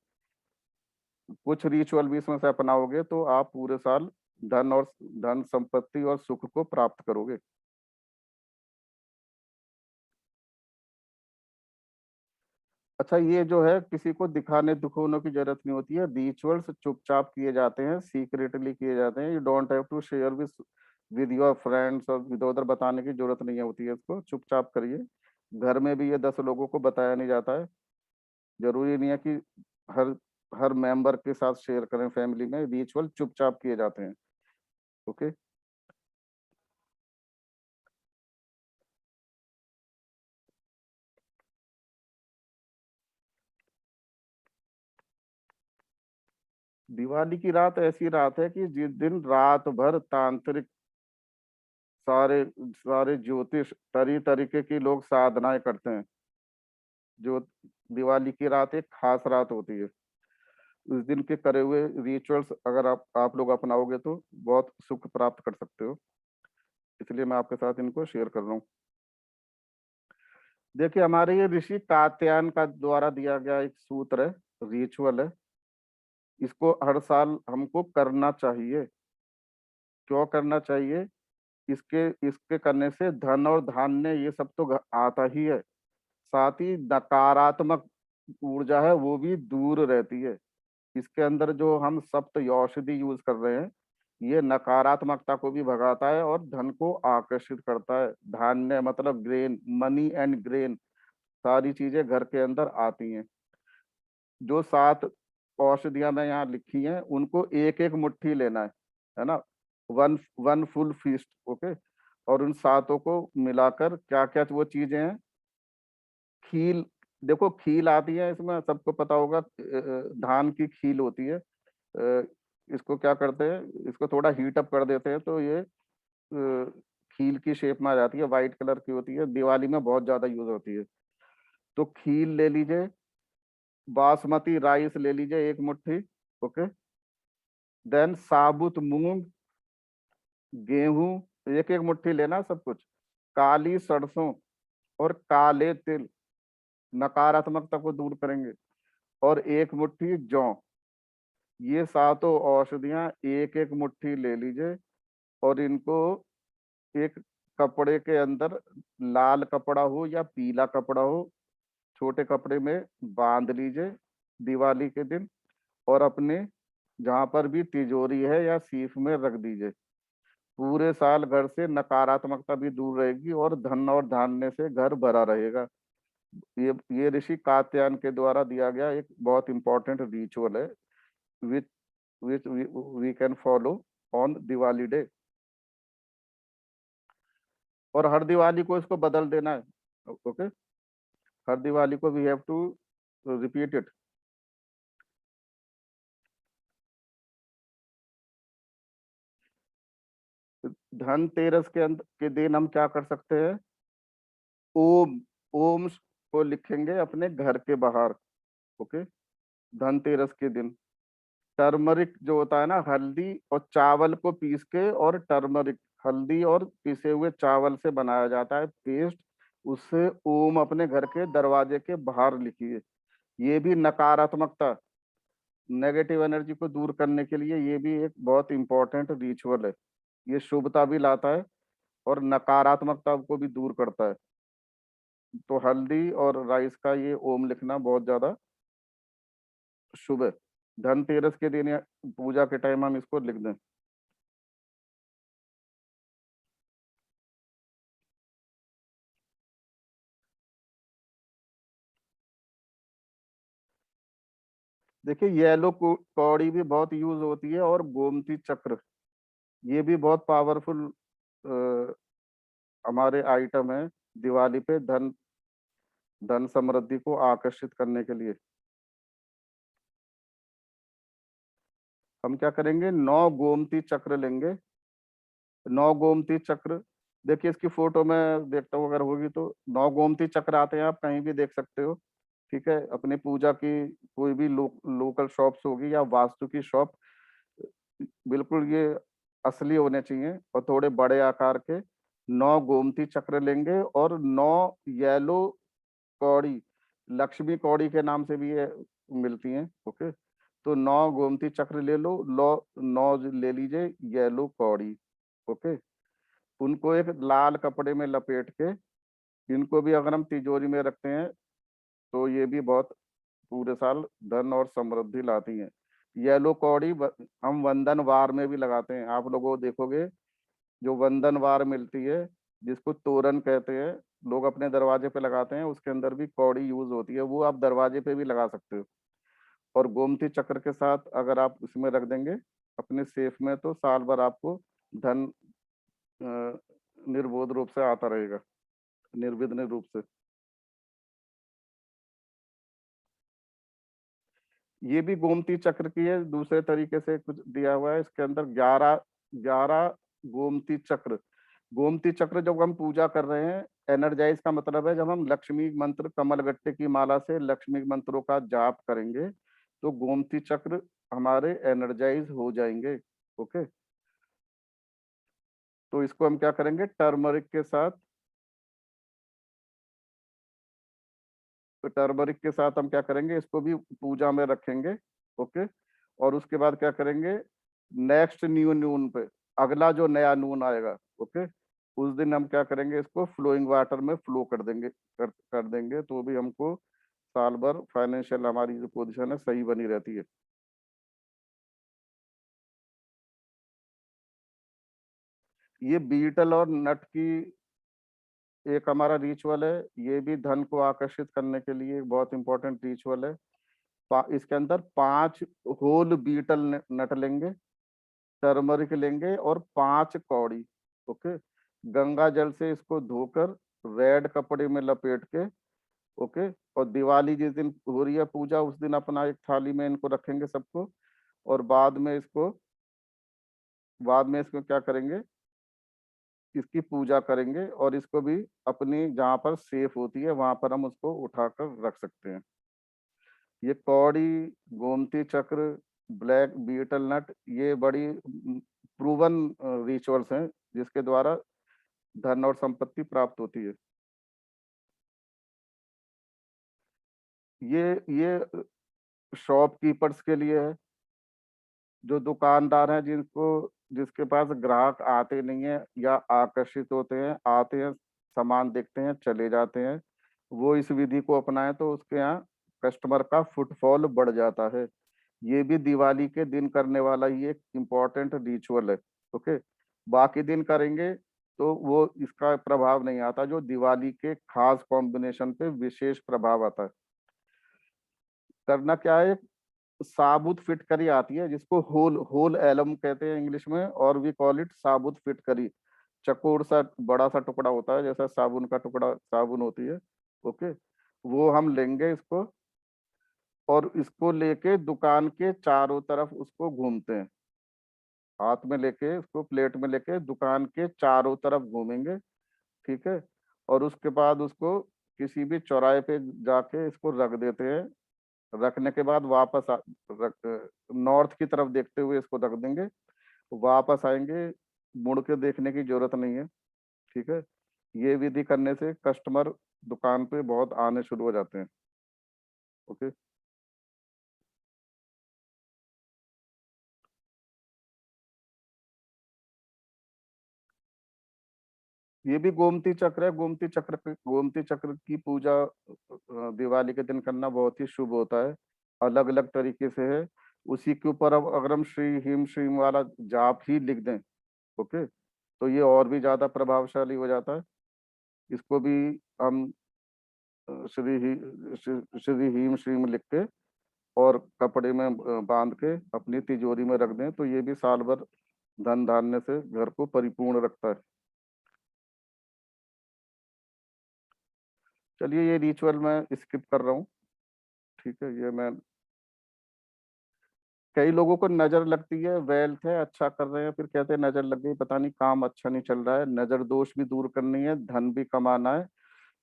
कुछ रिचुअल भी इसमें से अपनाओगे तो आप पूरे साल धन संपत्ति और सुख को प्राप्त करोगे। अच्छा, ये जो है किसी को दिखाने दिखाने की जरूरत नहीं होती है। रिचुअल्स चुपचाप किए जाते हैं, सीक्रेटली किए जाते हैं। You don't have to share with your friends और इधर उधर बताने की जरूरत नहीं होती है, इसको चुपचाप करिए। घर में भी ये 10 लोगों को बताया नहीं जाता है। जरूरी नहीं है कि हर हर मेंबर के साथ शेयर करें। फैमिली में रिचुअल चुपचाप किए जाते हैं। ओके, दिवाली की रात ऐसी रात है कि जिस दिन रात भर तांत्रिक सारे सारे ज्योतिष तरीके की लोग साधनाएं करते हैं। जो दिवाली की रात एक खास रात होती है। उस दिन के करे हुए रिचुअल्स अगर आप लोग अपनाओगे तो बहुत सुख प्राप्त कर सकते हो। इसलिए मैं आपके साथ इनको शेयर कर रहा हूँ। देखिए, हमारे ये ऋषि कात्यायन का द्वारा दिया गया एक सूत्र है, रिचुअल है। इसको हर साल हमको करना चाहिए। क्यों करना चाहिए? इसके इसके करने से धन और धान्य ये सब तो आता ही है, साथ ही नकारात्मक ऊर्जा है वो भी दूर रहती है। इसके अंदर जो हम सप्त औषधि यूज कर रहे हैं ये नकारात्मकता को भी भगाता है और धन को आकर्षित करता है। धान्य मतलब ग्रेन, मनी एंड ग्रेन, सारी चीजें घर के अंदर आती हैं। जो 7 औषधियां मैं यहाँ लिखी हैं उनको एक एक मुट्ठी लेना है ना, one one full feast. Okay, और उन सातों को मिलाकर क्या क्या वो चीजें हैं, खील, देखो खील आती है इसमें, सबको पता होगा, धान की खील होती है। इसको क्या करते हैं, इसको थोड़ा हीट अप कर देते हैं तो ये खील की शेप में आ जाती है, व्हाइट कलर की होती है, दिवाली में बहुत ज्यादा यूज होती है। तो खील ले लीजिए, बासमती राइस ले लीजिए 1 मुट्ठी। ओके, देन साबुत मूंग, गेहूं 1 1 मुट्ठी लेना सब कुछ, काली सरसों और काले तिल नकारात्मकता को दूर करेंगे, और 1 मुट्ठी जौ। ये सातों औषधियां एक एक मुट्ठी ले लीजिए, और इनको एक कपड़े के अंदर, लाल कपड़ा हो या पीला कपड़ा हो, छोटे कपड़े में बांध लीजिए दिवाली के दिन, और अपने जहां पर भी तिजोरी है या सीफ में रख दीजिए। पूरे साल घर से नकारात्मकता भी दूर रहेगी और धन और धान्य से घर भरा रहेगा। ये ऋषि कात्यायन के द्वारा दिया गया एक बहुत इंपॉर्टेंट रिचुअल है, which which we can follow on Diwali day. और हर दिवाली को इसको बदल देना है। ओके, हर दिवाली को we have to repeat it. Dhanteras के दिन हम क्या कर सकते हैं, ओम, ओम को लिखेंगे अपने घर के बाहर। ओके, धनतेरस के दिन टर्मरिक जो होता है ना, हल्दी और चावल को पीस के, और टर्मरिक हल्दी और पिसे हुए चावल से बनाया जाता है पेस्ट, उससे ओम अपने घर के दरवाजे के बाहर लिखिए। ये भी नकारात्मकता, नेगेटिव एनर्जी को दूर करने के लिए ये भी एक बहुत इंपॉर्टेंट रिचुअल है। ये शुभता भी लाता है और नकारात्मकता को भी दूर करता है। तो हल्दी और राइस का ये ओम लिखना बहुत ज्यादा शुभ है। धनतेरस के दिन या पूजा के टाइम हम इसको लिख दें। देखिए येलो कौड़ी भी बहुत यूज होती है, और गोमती चक्र, ये भी बहुत पावरफुल हमारे आइटम है दिवाली पे, धन धन समृद्धि को आकर्षित करने के लिए। हम क्या करेंगे, 9 गोमती चक्र लेंगे, 9 गोमती चक्र। देखिए इसकी फोटो में देखता हूँ, अगर होगी तो 9 गोमती चक्र आते हैं, आप कहीं भी देख सकते हो। ठीक है, अपनी पूजा की कोई भी लोकल शॉप्स होगी या वास्तु की शॉप, बिल्कुल ये असली होने चाहिए और थोड़े बड़े आकार के। 9 गोमती चक्र लेंगे, और 9 येलो कौड़ी, लक्ष्मी कौड़ी के नाम से भी ये मिलती हैं। ओके, तो 9 गोमती चक्र ले लो, 9 ले लीजिए येलो कौड़ी। ओके, उनको एक लाल कपड़े में लपेट के, इनको भी अगर हम तिजोरी में रखते हैं तो ये भी बहुत पूरे साल धन और समृद्धि लाती हैं। येलो कौड़ी हम वंदन वार में भी लगाते हैं, आप लोगों को देखोगे जो वंदन वार मिलती है, जिसको तोरण कहते हैं, लोग अपने दरवाजे पे लगाते हैं, उसके अंदर भी कौड़ी यूज होती है, वो आप दरवाजे पे भी लगा सकते हो। और गोमती चक्र के साथ अगर आप उसमें रख देंगे अपने सेफ में, तो साल भर आपको धन निर्बोध रूप से आता रहेगा, निर्विघ्न रूप से। ये भी गोमती चक्र की है, दूसरे तरीके से कुछ दिया हुआ है इसके अंदर, 11 11 गोमती चक्र। गोमती चक्र जब हम पूजा कर रहे हैं, एनर्जाइज का मतलब है जब हम लक्ष्मी मंत्र, कमल गट्टे की माला से लक्ष्मी मंत्रों का जाप करेंगे, तो गोमती चक्र हमारे एनर्जाइज हो जाएंगे। ओके, तो इसको हम क्या करेंगे, टर्मरिक के साथ, तो टर्मरिक के साथ हम क्या करेंगे, इसको भी पूजा में रखेंगे। ओके, और उसके बाद क्या करेंगे, नेक्स्ट न्यू नून पे, अगला जो नया नून आएगा, ओके, उस दिन हम क्या करेंगे, इसको फ्लोइंग वाटर में फ्लो कर देंगे, कर देंगे, तो भी हमको साल भर फाइनेंशियल हमारी जो पोजीशन है सही बनी रहती है। ये बीटल और नट की एक हमारा रिचुअल है, ये भी धन को आकर्षित करने के लिए बहुत इंपॉर्टेंट रिचुअल है। इसके अंदर 5 होल बीटल नट लेंगे, टर्मरिक लेंगे और 5 कौड़ी। ओके, गंगा जल से इसको धोकर रेड कपड़े में लपेट के, ओके, और दिवाली जिस दिन हो रही है पूजा उस दिन अपना एक थाली में इनको रखेंगे सबको, और बाद में इसको क्या करेंगे, इसकी पूजा करेंगे, और इसको भी अपनी जहाँ पर सेफ होती है वहां पर हम उसको उठाकर रख सकते हैं। ये कौड़ी, गोमती चक्र, ब्लैक बीटल नट, ये बड़ी प्रूवन रिचुअल्स हैं जिसके द्वारा धन और संपत्ति प्राप्त होती है। ये शॉपकीपर्स के लिए है, जो दुकानदार हैं जिसके पास ग्राहक आते नहीं है या आकर्षित होते हैं, आते हैं, सामान देखते हैं, चले जाते हैं, वो इस विधि को अपनाएं तो उसके यहाँ कस्टमर का फुटफॉल बढ़ जाता है। ये भी दिवाली के दिन करने वाला ही एक इम्पोर्टेंट रिचुअल है। ओके, बाकी दिन करेंगे तो वो इसका प्रभाव नहीं आता, जो दिवाली के खास कॉम्बिनेशन पे विशेष प्रभाव आता है। करना क्या है, साबुत फिटकरी आती है जिसको होल होल एलम कहते हैं इंग्लिश में, और वी कॉल इट साबुत फिटकरी। चकोर सा बड़ा सा टुकड़ा होता है, जैसा साबुन का टुकड़ा साबुन होती है। ओके, वो हम लेंगे इसको, और इसको लेके दुकान के चारों तरफ उसको घूमते हैं, हाथ में लेके उसको प्लेट में लेके दुकान के चारों तरफ घूमेंगे। ठीक है, और उसके बाद उसको किसी भी चौराहे पे जाके इसको रख देते हैं। रखने के बाद नॉर्थ की तरफ देखते हुए इसको रख देंगे, वापस आएंगे, मुड़ के देखने की जरूरत नहीं है। ठीक है, ये विधि करने से कस्टमर दुकान पे बहुत आने शुरू हो जाते हैं। ओके, ये भी गोमती चक्र है। गोमती चक्र की पूजा दिवाली के दिन करना बहुत ही शुभ होता है, अलग अलग तरीके से है। उसी के ऊपर अब अगर हम श्री हिम श्रीम वाला जाप ही लिख दें, ओके, तो ये और भी ज्यादा प्रभावशाली हो जाता है। इसको भी हम श्री हिम श्रीम लिख के और कपड़े में बांध के अपनी तिजोरी में रख दें तो ये भी साल भर धन धान्य से घर को परिपूर्ण रखता है। चलिए, ये रिचुअल मैं स्किप कर रहा हूँ। ठीक है, ये मैं, कई लोगों को नजर लगती है, वेल्थ है, अच्छा कर रहे हैं, फिर कहते हैं नजर लग गई, पता नहीं काम अच्छा नहीं चल रहा है। नजर दोष भी दूर करनी है, धन भी कमाना है,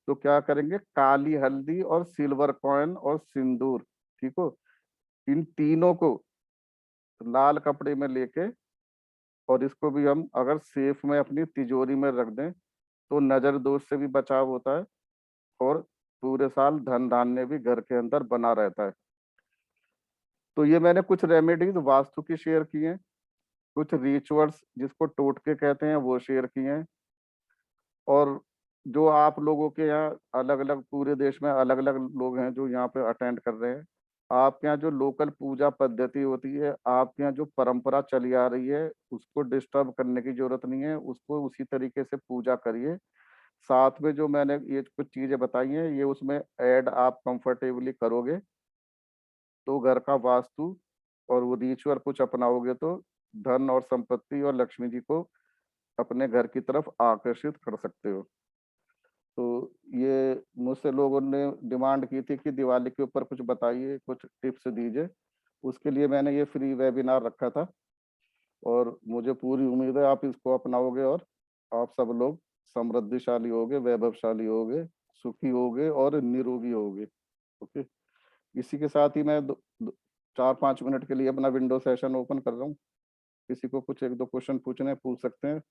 तो क्या करेंगे, काली हल्दी और सिल्वर कॉइन और सिंदूर, ठीक हो, इन तीनों को लाल कपड़े में लेके, और इसको भी हम अगर सेफ में अपनी तिजोरी में रख दें तो नजर दोष से भी बचाव होता है, और पूरे साल धन धान्य भी घर के अंदर बना रहता है। तो ये मैंने कुछ रेमेडीज वास्तु की शेयर की हैं, कुछ रिचुअल्स जिसको टोटके कहते हैं वो शेयर किए हैं, और जो आप लोगों के यहाँ अलग अलग पूरे देश में अलग अलग लोग हैं जो यहाँ पे अटेंड कर रहे हैं, आपके यहाँ जो लोकल पूजा पद्धति होती है, आपके यहाँ जो परंपरा चली आ रही है, उसको डिस्टर्ब करने की जरूरत नहीं है, उसको उसी तरीके से पूजा करिए। साथ में जो मैंने ये कुछ चीजें बताई हैं ये उसमें ऐड आप कंफर्टेबली करोगे तो घर का वास्तु और वो रिचुअल कुछ अपनाओगे तो धन और संपत्ति और लक्ष्मी जी को अपने घर की तरफ आकर्षित कर सकते हो। तो ये मुझसे लोगों ने डिमांड की थी कि दिवाली के ऊपर कुछ बताइए, कुछ टिप्स दीजिए, उसके लिए मैंने ये फ्री वेबिनार रखा था, और मुझे पूरी उम्मीद है आप इसको अपनाओगे और आप सब लोग समृद्धिशाली होगे, वैभवशाली होगे, सुखी होगे और निरोगी होगे। ओके, इसी के साथ ही मैं 4-5 मिनट के लिए अपना विंडो सेशन ओपन कर रहा हूँ। किसी को कुछ 1-2 क्वेश्चन पूछने पूछ सकते हैं,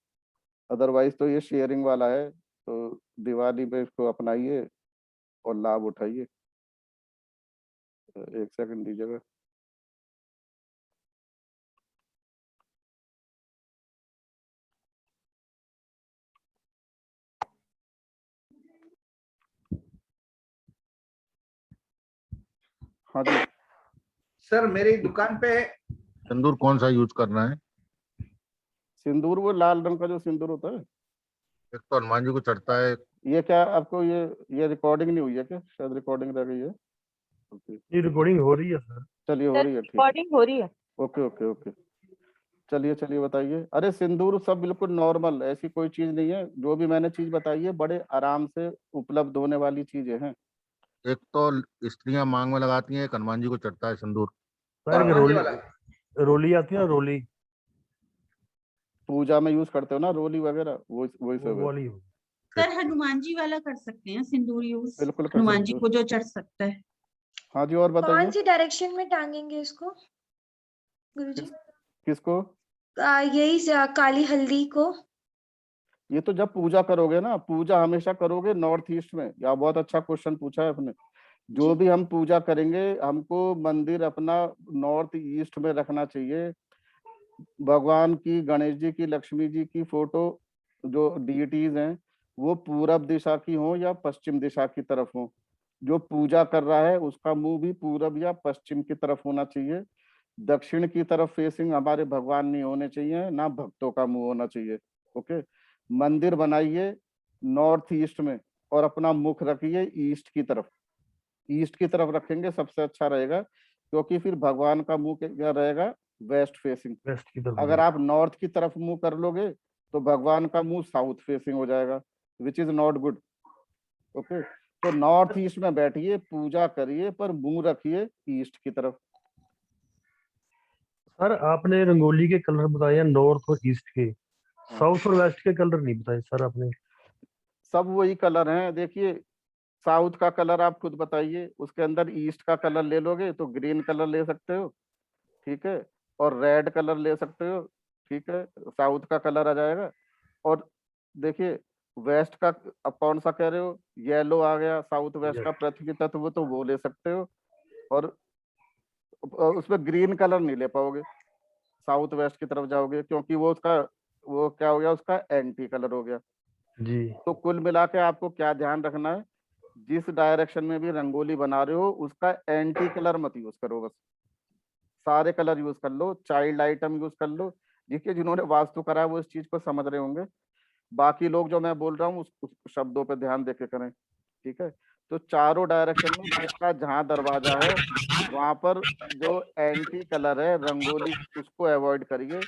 अदरवाइज तो ये शेयरिंग वाला है, तो दिवाली पे इसको अपनाइए और लाभ उठाइए। 1 सेकंड दीजिएगा। हाँ जी सर, मेरी दुकान पे सिंदूर कौन सा यूज करना है? सिंदूर, वो लाल रंग का जो सिंदूर होता है। एक तो हनुमान जी को चढ़ता है। ये क्या आपको ये रिकॉर्डिंग नहीं हुई है क्या? शायद रिकॉर्डिंग रह गई है। ये रिकॉर्डिंग हो रही है सर। चलिए हो रही है, ठीक, रिकॉर्डिंग हो रही है। Okay okay okay. चलिए चलिए बताइए। अरे सिंदूर सब बिल्कुल नॉर्मल, ऐसी कोई चीज नहीं है। जो भी मैंने चीज बताई है बड़े आराम से उपलब्ध होने वाली चीजें हैं। एक तो स्त्रियां मांग में लगाती हैं, एक हनुमान जी को चढ़ता है सिंदूर। सर हनुमान जी रोली, वाला। रोली आती है ना, रोली पूजा में यूज करते हो ना रोली वगैरह, वो वही वो सब है। वाली हो। सर हनुमान जी वाला कर सकते हैं सिंदूर यूज, बिल्कुल कर हनुमान सकते जी हो। को जो चढ़ सकता है। हाँ जी, और बताइए। कौन सी डायरेक्शन में टांगेंगे इसको गुरुजी? किसको? यही काली हल्दी को। ये तो जब पूजा करोगे ना, पूजा हमेशा करोगे नॉर्थ ईस्ट में। या बहुत अच्छा क्वेश्चन पूछा है आपने। जो जी। भी हम पूजा करेंगे हमको मंदिर अपना नॉर्थ ईस्ट में रखना चाहिए। भगवान की, गणेश जी की, लक्ष्मी जी की फोटो जो डीटीज हैं वो पूरब दिशा की हो या पश्चिम दिशा की तरफ हो। जो पूजा कर रहा है उसका मुंह भी पूरब या पश्चिम की तरफ होना चाहिए। दक्षिण की तरफ फेसिंग हमारे भगवान नहीं होने चाहिए, ना भक्तों का मुंह होना चाहिए। ओके। मंदिर बनाइए नॉर्थ ईस्ट में और अपना मुख रखिए ईस्ट की तरफ। ईस्ट की तरफ रखेंगे सबसे अच्छा रहेगा, क्योंकि फिर भगवान का मुंह क्या रहेगा? Waste facing. वेस्ट की तरफ अगर आप नॉर्थ की तरफ मुंह कर लोगे तो भगवान का मुंह साउथ फेसिंग हो जाएगा, which is not good. Okay. तो नॉर्थ ईस्ट में बैठिए, पूजा करिए, पर मुंह रखिए ईस्ट की तरफ। सर आपने रंगोली के कलर बताए हैं नॉर्थ और ईस्ट के, साउथ और वेस्ट के कलर नहीं बताए सर आपने। सब वही कलर हैं। देखिए साउथ का कलर आप खुद बताइए, उसके अंदर ईस्ट का कलर ले लोगे तो ग्रीन कलर ले सकते हो, ठीक है, और रेड कलर ले सकते हो, ठीक है, साउथ का कलर आ जाएगा। और देखिए वेस्ट का अब कौन सा कह रहे हो? येलो आ गया साउथ वेस्ट का पृथ्वी तत्व, तो वो ले सकते हो। और उसमें ग्रीन कलर नहीं ले पाओगे साउथ वेस्ट की तरफ जाओगे, क्योंकि वो उसका वो क्या हो गया, उसका एंटी कलर हो गया। जी तो कुल मिला के आपको क्या ध्यान रखना है, जिस डायरेक्शन में भी रंगोली बना रहे हो उसका एंटी कलर मत यूज करो। बस सारे कलर यूज कर लो, चाइल्ड आइटम यूज कर लो। देखिए जिन्होंने वास्तु करा है वो इस चीज को समझ रहे होंगे। बाकी लोग जो मैं बोल रहा हूँ उस शब्दों पे ध्यान देके करें, ठीक है। तो चारों डायरेक्शन में जिसका जहाँ दरवाजा है वहां पर जो एंटी कलर है रंगोली उसको अवॉइड करिए।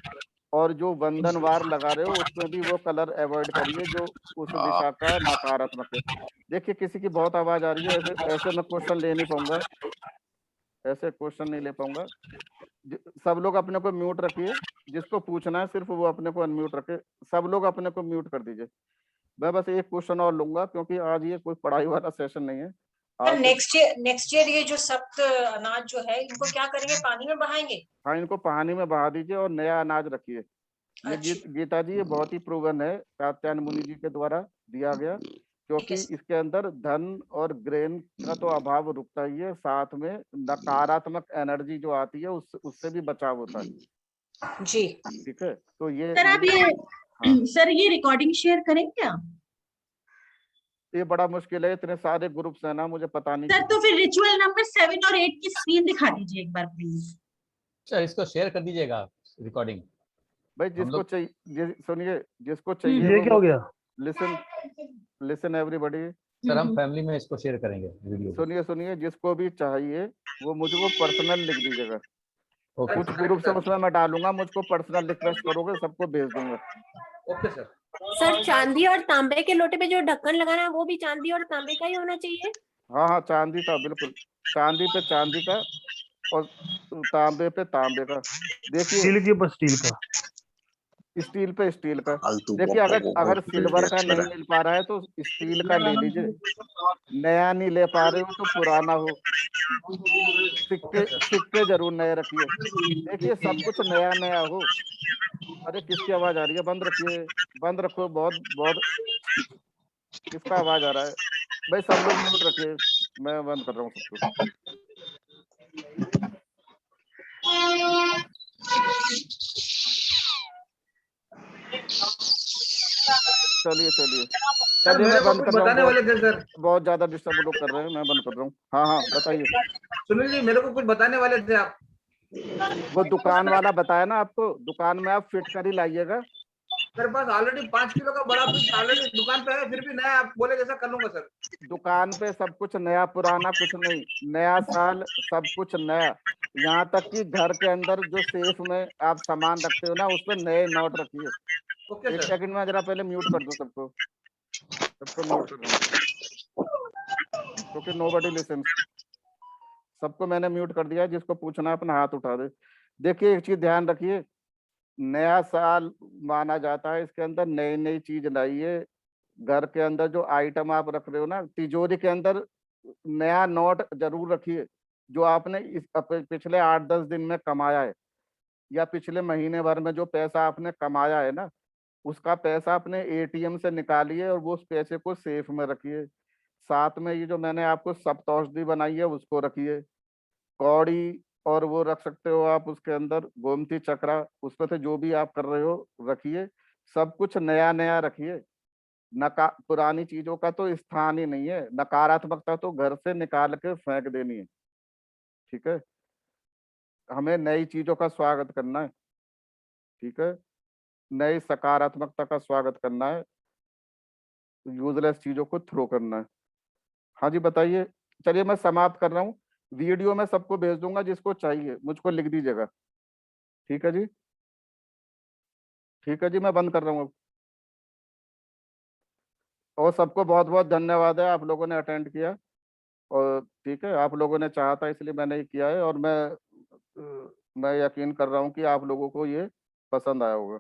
और जो वंदनवार लगा रहे हो उसमें भी वो कलर अवॉइड करिए जो उस दिशा का नकारात्मक है। देखिए किसी की बहुत आवाज आ रही है, ऐसे ऐसे मैं क्वेश्चन ले नहीं पाऊंगा, ऐसे क्वेश्चन नहीं ले पाऊंगा। सब लोग अपने को म्यूट रखिए, जिसको पूछना है सिर्फ वो अपने को अनम्यूट रखे। सब लोग अपने को म्यूट कर दीजिए। मैं बस एक क्वेश्चन और लूंगा, क्योंकि आज ये कोई पढ़ाई वाला सेशन नहीं है। आज नेक्स्ट ईयर ये जो सख्त अनाज जो है इनको क्या करेंगे, पानी में बहाएंगे? हाँ, इनको पानी में बहा दीजिए और नया अनाज रखिए। ये अच्छा। गीता जी ये बहुत ही प्रूवन है, कात्यायन मुनि जी के द्वारा दिया गया, क्योंकि इसके अंदर धन और ग्रेन का तो अभाव रुकता ही है, साथ में नकारात्मक एनर्जी जो आती है उससे भी बचाव होता है जी। ठीक है। तो ये सर आप ये हाँ, सर ये रिकॉर्डिंग शेयर करेंगे आप? ये बड़ा मुश्किल है, इतने सारे ग्रुप्स हैं ना, मुझे पता नहीं। सर तो फिर रिचुअल नंबर 7 और 8 की स्क्रीन दिखा दीजिए एक बार प्लीज। सर इसको शेयर कर दीजिएगा रिकॉर्डिंग। भाई जिसको चाहिए सुनिए, जिसको चाहिए ये क्या हो गया? Listen listen everybody. सर हम फैमिली में इसको शेयर करेंगे वीडियो। सुनिए सुनिए, जिसको भी चाहिए वो मुझको पर्सनल लिख दीजिएगा। कुछ ग्रुप से उसमें मैं डालूंगा, मुझको पर्सनल रिक्वेस्ट करोगे सबको भेज दूंगा। Okay sir. सर चांदी और तांबे के लोटे पे जो ढक्कन लगाना है वो भी चांदी और तांबे का ही होना चाहिए? हाँ हाँ, चांदी का, बिल्कुल चांदी पे चांदी का और तांबे पे तांबे का। देखिए स्टील के ऊपर स्टील का, स्टील पे स्टील का। देखिए अगर सिल्वर का नहीं मिल पा रहा है तो स्टील का ले लीजिए, नया नहीं ले पा रहे हो तो पुराना हो। सिक्के जरूर नए रखिए। देखिए सब कुछ नया नया हो। अरे किसकी आवाज आ रही है? बंद रखिए, बंद रखो। बहुत बहुत किसका आवाज आ रहा है? भाई सब लोग म्यूट रखिए, मैं बंद कर रहा हूँ सबको। चलिए चलिए सर मेरे को कुछ बताने वाले थे सर। बहुत ज्यादा डिस्टर्ब लोग कर रहे हैं, मैं बंद कर रहा हूँ। हाँ हाँ बताइए। सुनील जी मेरे को कुछ बताने वाले थे आप। वो दुकान वाला बताया ना आपको, दुकान में आप फिट कर ही लाइएगा, मेरे पास ऑलरेडी 5 किलो का बड़ा पीस ऑलरेडी दुकान पे है, फिर भी नया आप बोले जैसा कर लूंगा सर। दुकान पे सब कुछ नया, पुराना कुछ नहीं, नया साल सब कुछ नया। यहाँ तक कि घर के अंदर जो सेफ में आप सामान रखते हो ना, उस पर नए नोट रखिए। ओके एक सर। सेकंड में जरा पहले म्यूट कर दो सबको, म्यूट कर दो, क्योंकि नोबडी लिसन्स। सबको मैंने म्यूट कर दिया, जिसको पूछना है अपना हाथ उठा दे। देखिए एक चीज ध्यान रखिए, नया साल माना जाता है, इसके अंदर नई नई चीज लाइए। घर के अंदर जो आइटम आप रख रहे हो ना, तिजोरी के अंदर नया नोट जरूर रखिए। जो आपने पिछले 8-10 दिन में कमाया है, या पिछले महीने भर में जो पैसा आपने कमाया है ना, उसका पैसा अपने एटीएम से निकालिए और वो उस पैसे को सेफ में रखिए। साथ में ये जो मैंने आपको सप्तौषधि बनाई है उसको रखिए। कौड़ी और वो रख सकते हो आप, उसके अंदर गोमती चक्रा, उसमें से जो भी आप कर रहे हो रखिए। सब कुछ नया नया रखिए। पुरानी चीजों का तो स्थान ही नहीं है। नकारात्मकता तो घर से निकाल के फेंक देनी है, ठीक है। हमें नई चीजों का स्वागत करना है, ठीक है। नई सकारात्मकता का स्वागत करना है, यूजलेस चीजों को थ्रो करना है। हाँ जी बताइए। चलिए मैं समाप्त कर रहा हूँ। वीडियो में सबको भेज दूंगा, जिसको चाहिए मुझको लिख दीजिएगा, ठीक है जी। ठीक है जी, मैं बंद कर रहा हूँ अब। और सबको बहुत बहुत धन्यवाद है, आप लोगों ने अटेंड किया। और ठीक है, आप लोगों ने चाहा था इसलिए मैंने ये किया है, और मैं यकीन कर रहा हूँ कि आप लोगों को ये पसंद आया होगा।